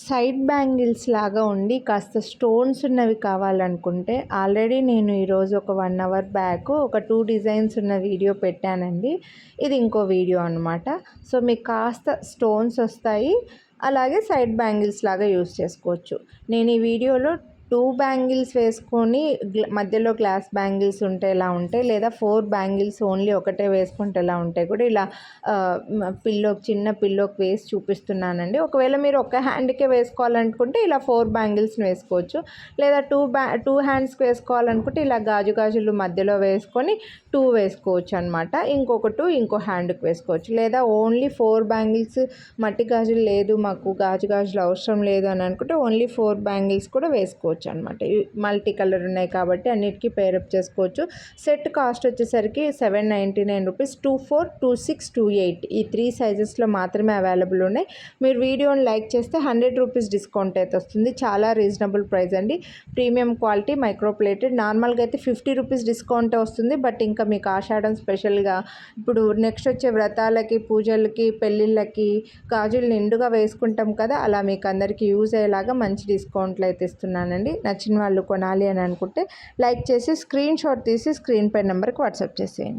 Side bangles లాగా ఉండి కాస్త స్టోన్స్ ఉన్నవి కావాలనుకుంటే ఆల్రెడీ నేను ఈరోజు ఒక 1 అవర్ బ్యాక్ ఒక 2 డిజైన్స్ ఉన్న వీడియో పెట్టానండి. ఇది ఇంకో వీడియో అనమాట. సో మీకు కాస్త స్టోన్స్ వస్తాయి, అలాగే సైడ్ బ్యాంగిల్స్ లాగా యూస్ చేసుకోవచ్చు. నేను ఈ వీడియోలో 2 బ్యాంగిల్స్ వేసుకొని మధ్యలో గ్లాస్ బ్యాంగిల్స్ ఉంటే ఎలా ఉంటాయి, లేదా 4 బ్యాంగిల్స్ ఓన్లీ ఒకటే వేసుకుంటే ఎలా ఉంటాయి కూడా ఇలా చిన్న పిల్లోకి వేసి చూపిస్తున్నానండి. ఒకవేళ మీరు ఒక హ్యాండ్కే వేసుకోవాలనుకుంటే ఇలా 4 బ్యాంగిల్స్ని వేసుకోవచ్చు, లేదా 2 హ్యాండ్స్కి వేసుకోవాలనుకుంటే ఇలా గాజులు మధ్యలో వేసుకొని 2 వేసుకోవచ్చు అనమాట. ఇంకొక 2 ఇంకో హ్యాండ్కి వేసుకోవచ్చు, లేదా ఓన్లీ 4 బ్యాంగిల్స్ మట్టి గాజులు లేదు, మాకు గాజులు అవసరం లేదు అని అనుకుంటే ఓన్లీ 4 బ్యాంగిల్స్ కూడా వేసుకోవచ్చు అనమాట. మల్టీ కలర్ ఉన్నాయి కాబట్టి అన్నిటికీ పేరప్ చేసుకోవచ్చు. సెట్ కాస్ట్ వచ్చేసరికి 799 రూపీస్. 24, 26, 28 ఈ 3 సైజెస్లో మాత్రమే అవైలబుల్ ఉన్నాయి. మీరు వీడియోని లైక్ చేస్తే 100 రూపీస్ డిస్కౌంట్ అయితే వస్తుంది. చాలా రీజనబుల్ ప్రైస్ అండి. Premium quality micro plated. నార్మల్గా అయితే 50 రూపీస్ డిస్కౌంట్ వస్తుంది. బట్ ఇంకా మీకు ఆషాఢం స్పెషల్గా ఇప్పుడు నెక్స్ట్ వచ్చే వ్రతాలకి, పూజలకి, పెళ్ళిళ్ళకి గాజులు నిండుగా వేసుకుంటాం కదా, అలా మీకు అందరికీ యూజ్ అయ్యేలాగా మంచి డిస్కౌంట్లు అయితే ఇస్తున్నానండి. నచ్చిన వాళ్ళు కొనాలి అని అనుకుంటే లైక్ చేసి స్క్రీన్ షాట్ తీసి స్క్రీన్ పై నెంబర్కి వాట్సాప్ చేసేయండి.